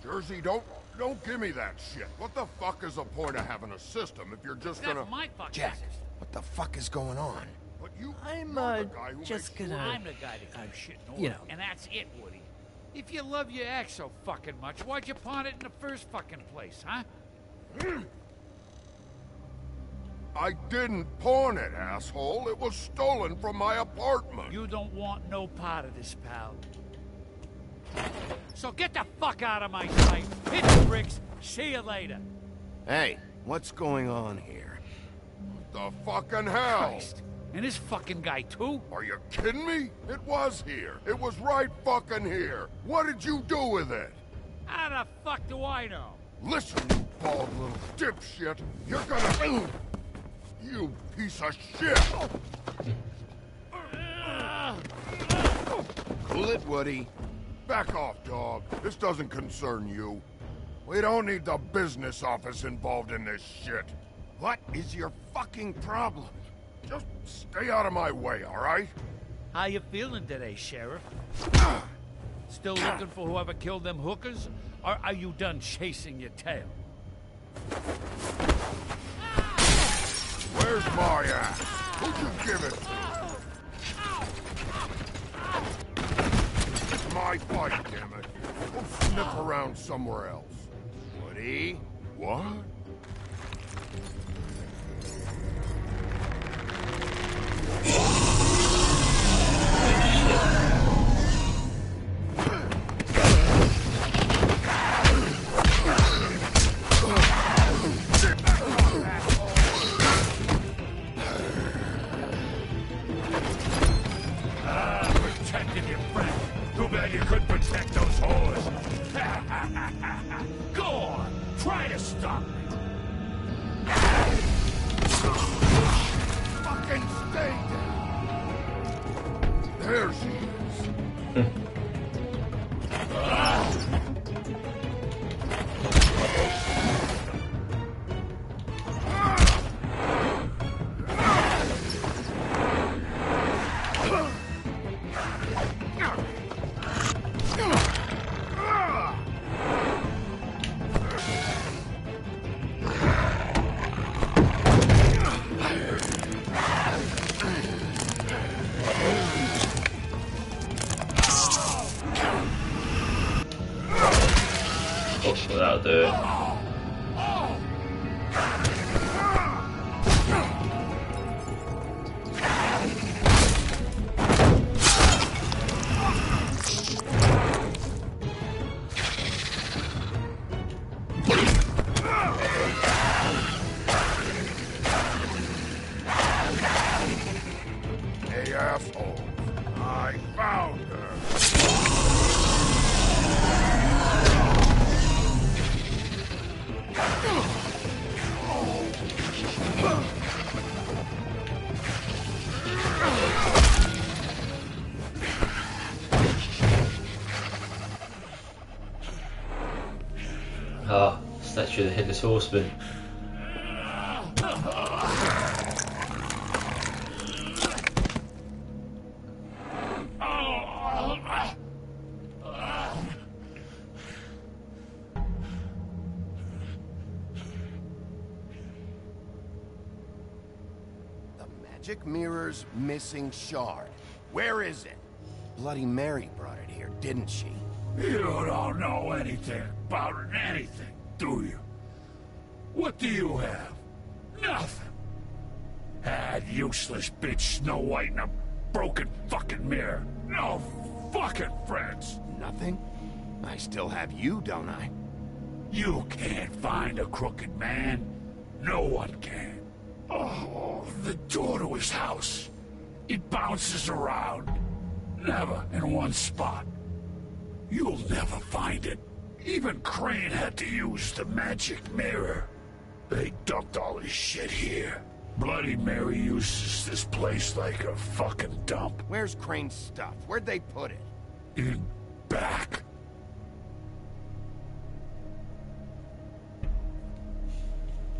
Jersey, don't give me that shit. What the fuck is the point of having a system if you're just gonna... That's my fucking Jack, system. what the fuck is going on? But you... I'm, you're the guy who just makes gonna... I'm the guy that comes shit in order, you know. and that's it, Woody. If you love your ex so fucking much, why'd you pawn it in the first fucking place, huh? I didn't pawn it, asshole. It was stolen from my apartment. You don't want no part of this, pal. So get the fuck out of my sight. Hit the bricks. See you later. Hey, what's going on here? What the fucking hell? Christ. And this fucking guy, too? Are you kidding me? It was here. It was right fucking here. What did you do with it? How the fuck do I know? Listen, you bald little dipshit. You're gonna... You piece of shit! Cool it, Woody. Back off, dog. This doesn't concern you. We don't need the business office involved in this shit. What is your fucking problem? Just stay out of my way, all right? How you feeling today, Sheriff? Still looking for whoever killed them hookers? Or are you done chasing your tail? Where's my ass? Who'd you give it to? It's my fight, damn it. Go sniff around somewhere else. Woody? What? Protected your friend. Too bad you couldn't protect those whores. Go on. Try to stop me. Fucking stay down. There she is. That'll do it. Hey, asshole. I found her. Statue of the Headless Horseman. Magic Mirror's missing shard. Where is it? Bloody Mary brought it here, didn't she? You don't know anything about anything, do you? What do you have? Nothing. That useless bitch Snow White and a broken fucking mirror. No fucking friends. Nothing? I still have you, don't I? You can't find a crooked man. No one can. Oh, the door to his house. It bounces around. Never in one spot. You'll never find it. Even Crane had to use the magic mirror. They dumped all his shit here. Bloody Mary uses this place like a fucking dump. Where's Crane's stuff? Where'd they put it? In back.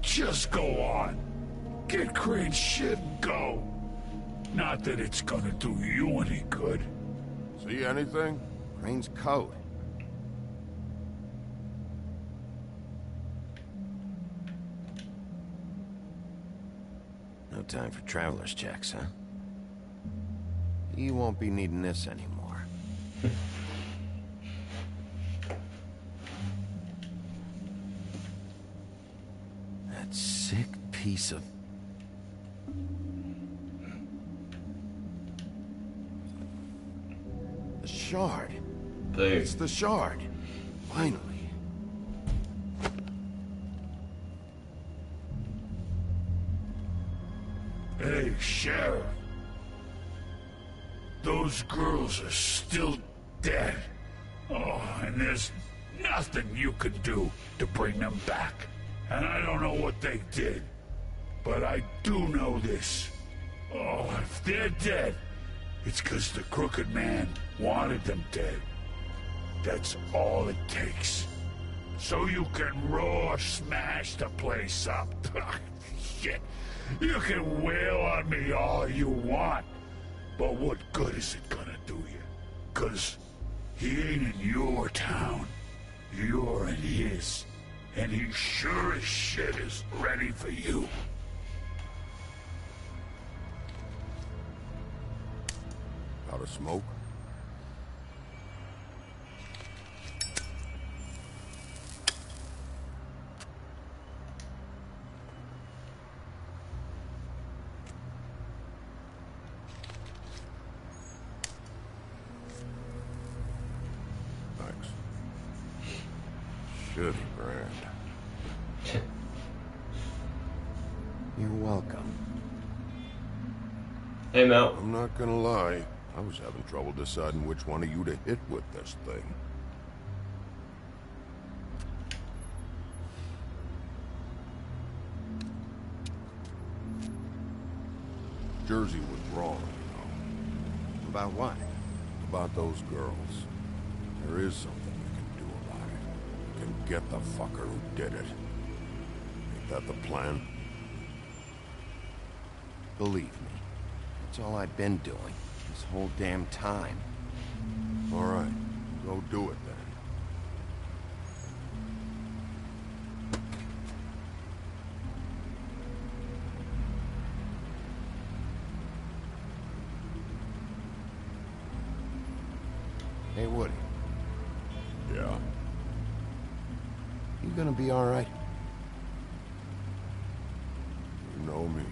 Just go on. Get Crane's shit and go. Not that it's gonna do you any good. See anything? Crane's code. No time for traveler's checks, huh? You won't be needing this anymore. That sick piece of... The shard. Boom. It's the shard. Finally. Hey, Sheriff. Those girls are still dead. Oh, and there's nothing you can do to bring them back. And I don't know what they did, but I do know this. Oh, if they're dead, it's 'cause the Crooked Man wanted them dead. That's all it takes. So you can roar smash the place up. Shit. You can wail on me all you want, but what good is it gonna do you? 'Cause he ain't in your town. You're in his. And he sure as shit is ready for you. Out of smoke? Thanks. Shitty brand. You're welcome. Hey, Mel. I'm not gonna lie. I was having trouble deciding which one of you to hit with this thing. Jersey was wrong, you know. About what? About those girls. There is something we can do about it. We can get the fucker who did it. Ain't that the plan? Believe me. That's all I've been doing. This whole damn time. All right. Go do it then. Hey, Woody. Yeah? You gonna be all right? You know me.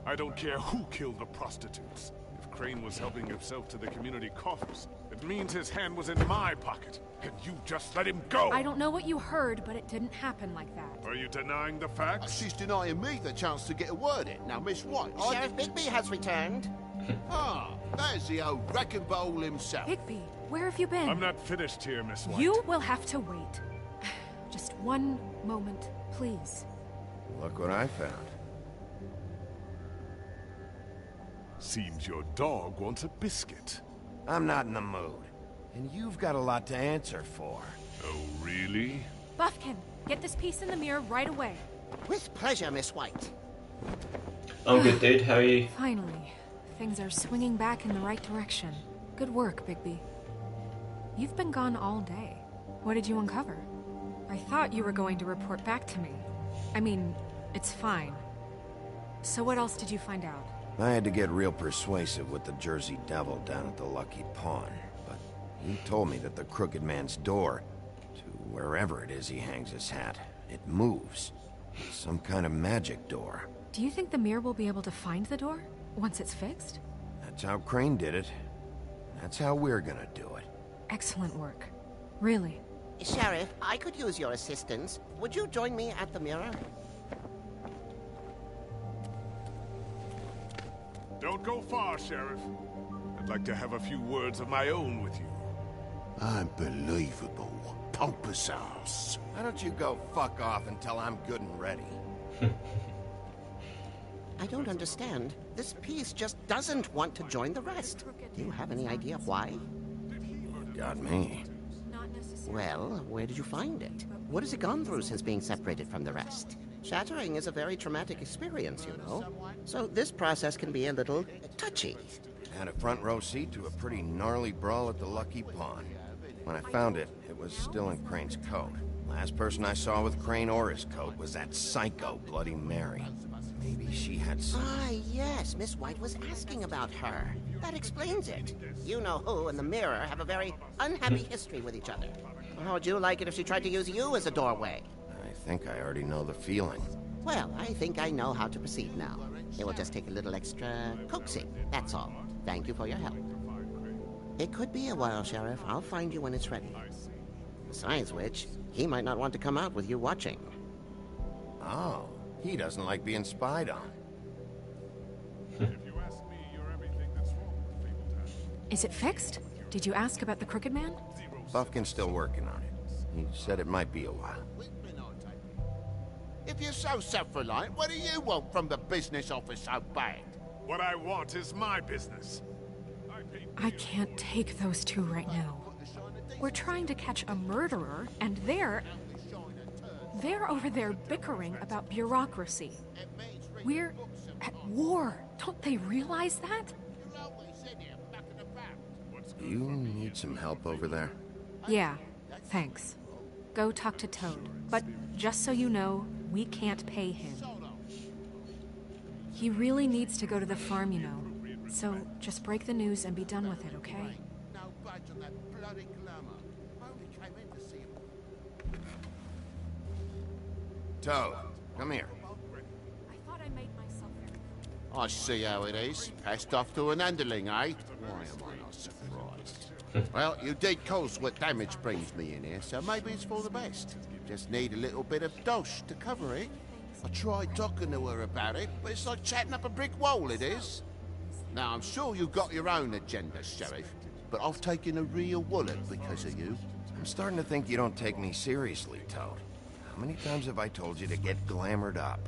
I don't care who killed the prostitutes. If Crane was helping himself to the community coffers. It means his hand was in my pocket, and you just let him go! I don't know what you heard, but it didn't happen like that. Are you denying the facts? She's denying me the chance to get a word in. Now, Miss White... Sheriff Bigby has returned. Ah, there's the old wrecking bowl himself. Bigby, where have you been? I'm not finished here, Miss White. You will have to wait. Just one moment, please. Look what I found. Seems your dog wants a biscuit. I'm not in the mood. And you've got a lot to answer for. Oh, really? Buffkin, get this piece in the mirror right away. With pleasure, Miss White. I'm good, dude. How are you? Finally. Things are swinging back in the right direction. Good work, Bigby. You've been gone all day. What did you uncover? I thought you were going to report back to me. I mean, it's fine. So what else did you find out? I had to get real persuasive with the Jersey Devil down at the Lucky Pawn, but he told me that the Crooked Man's door, to wherever it is he hangs his hat, it moves. It's some kind of magic door. Do you think the mirror will be able to find the door, once it's fixed? That's how Crane did it. That's how we're gonna do it. Excellent work. Really. Sheriff, I could use your assistance. Would you join me at the mirror? Don't go far, Sheriff. I'd like to have a few words of my own with you. Unbelievable. Pompous ass. Why don't you go fuck off until I'm good and ready? I don't understand. This piece just doesn't want to join the rest. Do you have any idea why? Got me. Well, where did you find it? What has it gone through since being separated from the rest? Shattering is a very traumatic experience, you know. So this process can be a little touchy. Had a front row seat to a pretty gnarly brawl at the Lucky Pawn. When I found it, it was still in Crane's coat. Last person I saw with Crane or his coat was that psycho Bloody Mary. Maybe she had some... Ah, yes, Miss White was asking about her. That explains it. You know who and the mirror have a very unhappy history with each other. How would you like it if she tried to use you as a doorway? I think I already know the feeling. Well, I think I know how to proceed now. It will just take a little extra coaxing, that's all. Thank you for your help. It could be a while, Sheriff. I'll find you when it's ready. Besides which, he might not want to come out with you watching. Oh, he doesn't like being spied on. Is it fixed? Did you ask about the Crooked Man? Buffkin's still working on it. He said it might be a while. If you're so self-reliant, what do you want from the business office so bad? What I want is my business. I can't take those two right now. We're trying to catch a murderer, and they're over there bickering about bureaucracy. We're at war. Don't they realize that? Do you need some help over there? Yeah, thanks. Go talk to Toad. But just so you know, we can't pay him. He really needs to go to the farm, you know. So just break the news and be done with it, okay? Toad, come here. I thought I made myself very clear. I see how it is. Passed off to an underling, eh? Why am I not surprised? Well, you did cause what damage brings me in here, so maybe it's for the best. Just need a little bit of dosh to cover it. I tried talking to her about it, but it's like chatting up a brick wall, it is. Now, I'm sure you've got your own agenda, Sheriff, but I've taken a real wallet because of you. I'm starting to think you don't take me seriously, Toad. How many times have I told you to get glamored up?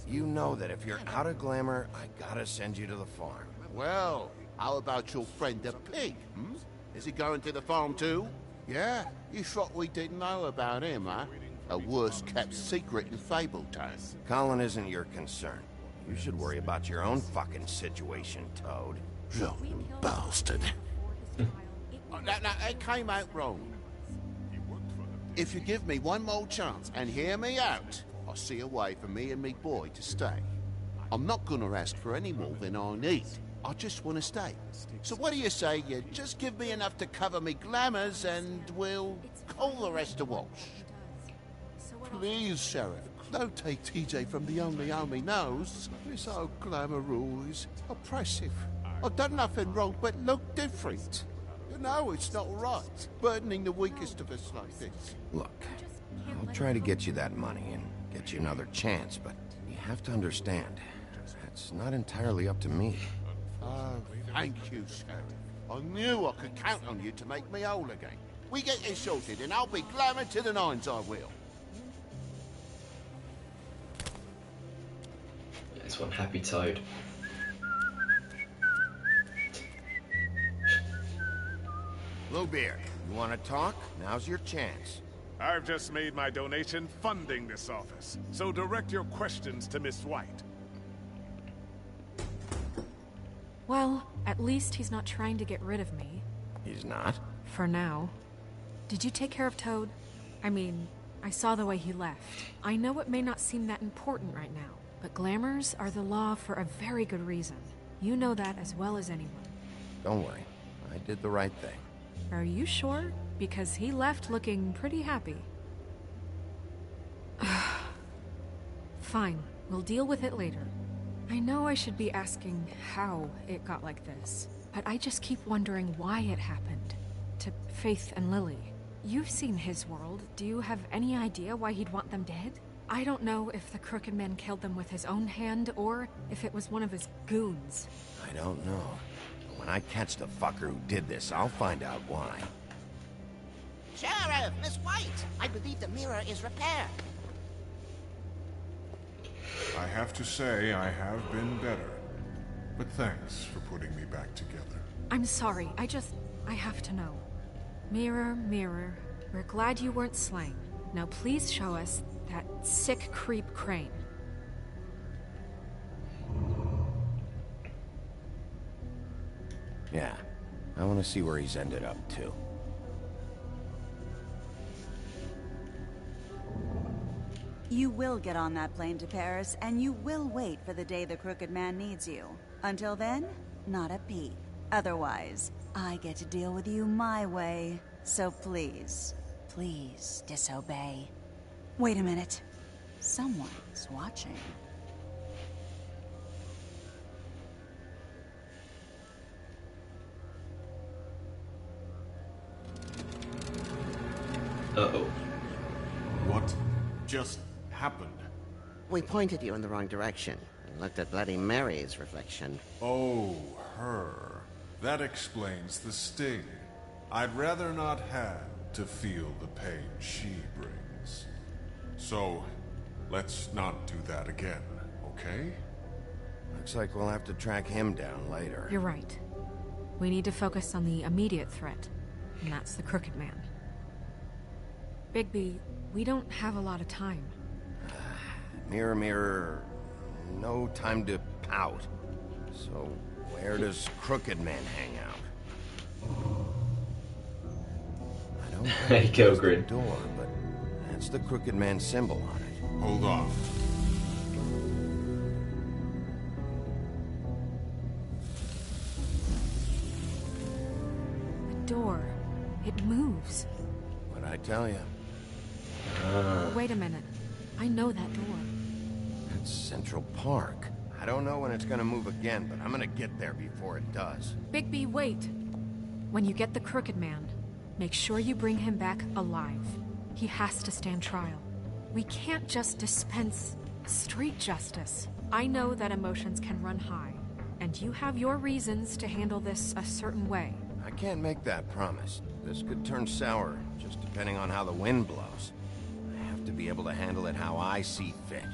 You know that if you're out of glamour, I gotta send you to the farm. Well, how about your friend the pig, hmm? Is he going to the farm too? Yeah? You thought we didn't know about him, huh? A worst-kept secret in Fabletown. Colin isn't your concern. You should worry about your own fucking situation, Toad. Young bastard. Now, it came out wrong. If you give me one more chance and hear me out, I'll see a way for me and me boy to stay. I'm not gonna ask for any more than I need. I just want to stay. So what do you say you just give me enough to cover me glamours and we'll call the rest a wash? Please, Sheriff, don't take TJ from the only arm he knows. This old glamour rule is oppressive. I've done nothing wrong but look different. You know, it's not right, burdening the weakest of us like this. Look, I'll try to get you that money and get you another chance, but you have to understand, that's not entirely up to me. Oh, thank you, Sheriff. I knew I could count on you to make me whole again. We get this sorted and I'll be glamour to the nines, I will. It's one happy Toad. Bluebeard, you want to talk? Now's your chance. I've just made my donation funding this office, so direct your questions to Miss White. Well, at least he's not trying to get rid of me. He's not? For now. Did you take care of Toad? I mean, I saw the way he left. I know it may not seem that important right now, but glamours are the law for a very good reason. You know that as well as anyone. Don't worry. I did the right thing. Are you sure? Because he left looking pretty happy. Fine, we'll deal with it later. I know I should be asking how it got like this, but I just keep wondering why it happened. To Faith and Lily. You've seen his world. Do you have any idea why he'd want them dead? I don't know if the Crooked Man killed them with his own hand, or if it was one of his goons. I don't know. But when I catch the fucker who did this, I'll find out why. Sheriff, Miss White, I believe the mirror is repaired. I have to say, I have been better. But thanks for putting me back together. I'm sorry, I have to know. Mirror, mirror, we're glad you weren't slain. Now please show us that sick creep Crane. Yeah, I want to see where he's ended up, too. You will get on that plane to Paris, and you will wait for the day the Crooked Man needs you. Until then, not a peep. Otherwise, I get to deal with you my way. So please, please disobey. Wait a minute. Someone's watching. Uh-oh. What just happened? We pointed you in the wrong direction and looked at Bloody Mary's reflection. Oh, her. That explains the sting. I'd rather not have to feel the pain she brings. So, let's not do that again, okay? Looks like we'll have to track him down later. You're right. We need to focus on the immediate threat, and that's the Crooked Man. Bigby, we don't have a lot of time. Mirror, mirror, no time to pout. So, where does Crooked Man hang out? I don't know. Hey, Kilgrim. The door, but that's the Crooked Man symbol on it. Hold on. The door. It moves. What'd I tell you? Wait a minute. I know that door. That's Central Park. I don't know when it's gonna move again, but I'm gonna get there before it does. Bigby, wait. When you get the Crooked Man, make sure you bring him back alive. He has to stand trial. We can't just dispense street justice. I know that emotions can run high, and you have your reasons to handle this a certain way. I can't make that promise. This could turn sour, just depending on how the wind blows. I have to be able to handle it how I see fit.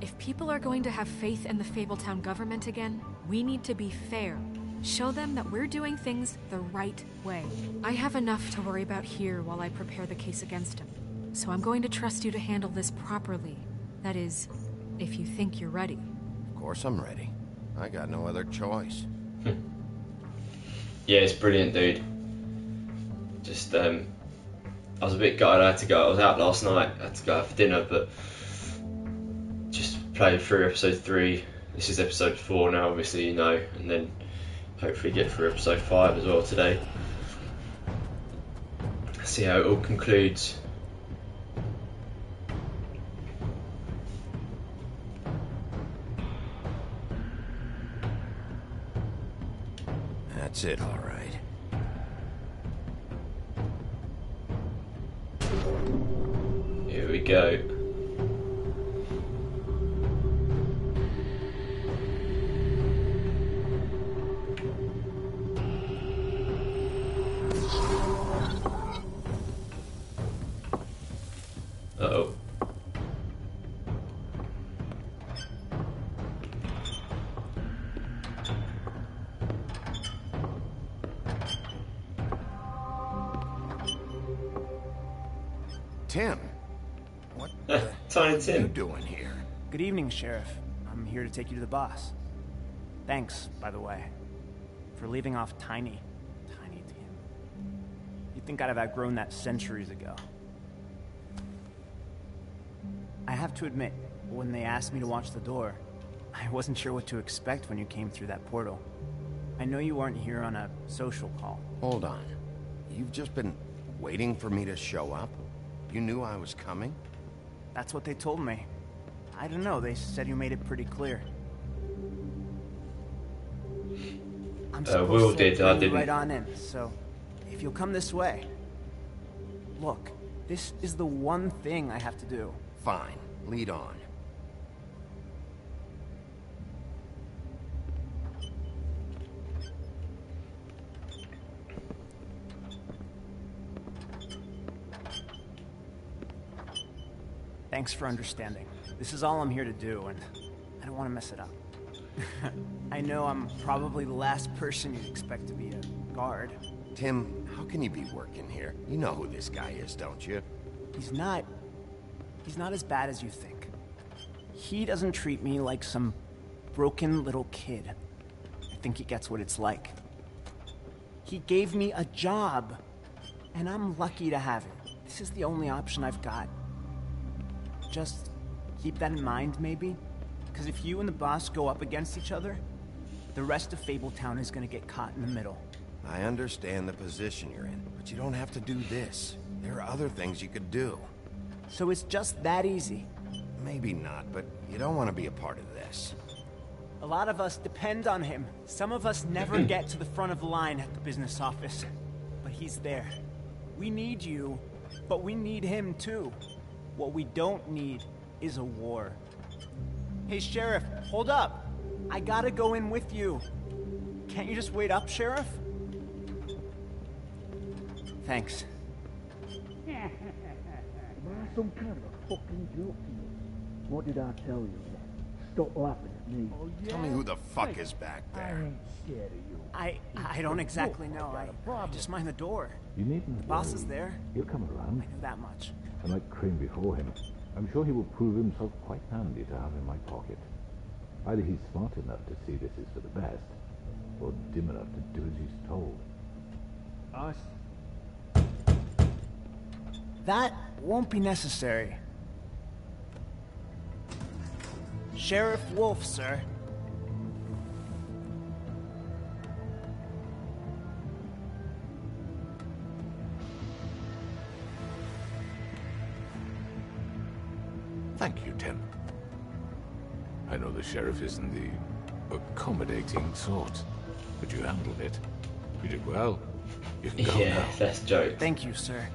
If people are going to have faith in the Fabletown government again, we need to be fair. Show them that we're doing things the right way. I have enough to worry about here while I prepare the case against him. So I'm going to trust you to handle this properly. That is, if you think you're ready. Of course I'm ready. I got no other choice. Yeah, it's brilliant, dude. Just, I was a bit gutted I had to go. I was out last night. I had to go out for dinner, but just played through episode 3. This is episode 4 now, obviously, you know, and then hopefully get through episode 5 as well today. See how it all concludes. That's it, all right. Here we go. Uh-oh. Tim. What Tiny are you doing here? Good evening, Sheriff. I'm here to take you to the boss. Thanks, by the way, for leaving off Tiny. Tiny Tim. You'd think I'd have outgrown that centuries ago. I have to admit, when they asked me to watch the door, I wasn't sure what to expect when you came through that portal. I know you weren't here on a social call. Hold on. You've just been waiting for me to show up? You knew I was coming? That's what they told me. I don't know, they said you made it pretty clear. I'm supposed to bring you right on in, so if you'll come this way. Look, this is the one thing I have to do. Fine, lead on. Thanks for understanding. This is all I'm here to do, and I don't want to mess it up. I know I'm probably the last person you'd expect to be a guard. Tim, how can you be working here? You know who this guy is, don't you? He's not as bad as you think. He doesn't treat me like some broken little kid. I think he gets what it's like. He gave me a job, and I'm lucky to have it. This is the only option I've got. Just keep that in mind, maybe? Because if you and the boss go up against each other, the rest of Fabletown is gonna get caught in the middle. I understand the position you're in, but you don't have to do this. There are other things you could do. So it's just that easy? Maybe not, but you don't want to be a part of this. A lot of us depend on him. Some of us never get to the front of the line at the business office. But he's there. We need you, but we need him too. What we don't need is a war. Hey, Sheriff, hold up. I gotta go in with you. Can't you just wait up, Sheriff? Thanks. Some kind of a fucking joke to you. What did I tell you? Stop laughing at me. Oh, yeah? Tell me who the fuck is back there. I ain't scared of you. I don't exactly know. I just mind the door. You needn't The boss worry. is there. He'll come around. I knew that much. And like Crane before him, I'm sure he will prove himself quite handy to have in my pocket. Either he's smart enough to see this is for the best, or dim enough to do as he's told. Us? That won't be necessary. Sheriff Wolf, sir. Thank you, Tim. I know the sheriff isn't the accommodating sort, but you handled it. You did well. You can go Yeah, now. that's a joke. Thank you, sir.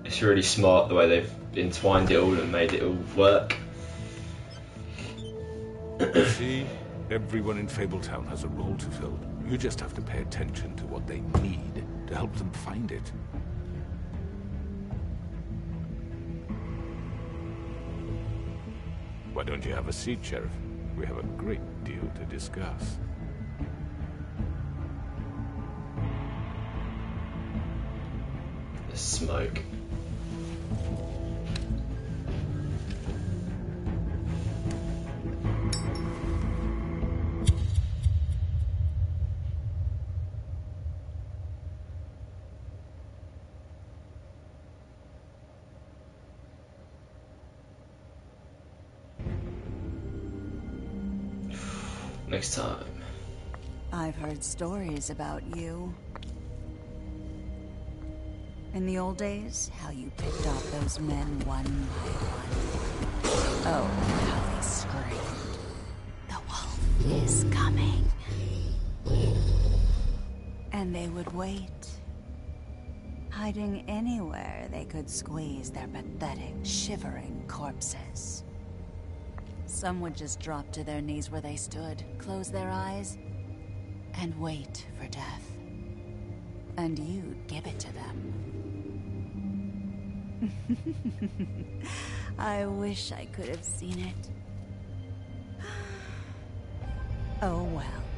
It's really smart the way they've entwined it all and made it all work. See, everyone in Fabletown has a role to fill. You just have to pay attention to what they need to help them find it. Why don't you have a seat, Sheriff? We have a great deal to discuss. The smoke. Next time. I've heard stories about you. In the old days, how you picked off those men one by one. Oh, how they screamed. The wolf is coming. And they would wait, hiding anywhere they could squeeze their pathetic, shivering corpses. Some would just drop to their knees where they stood, close their eyes, and wait for death. And you'd give it to them. I wish I could have seen it. Oh well.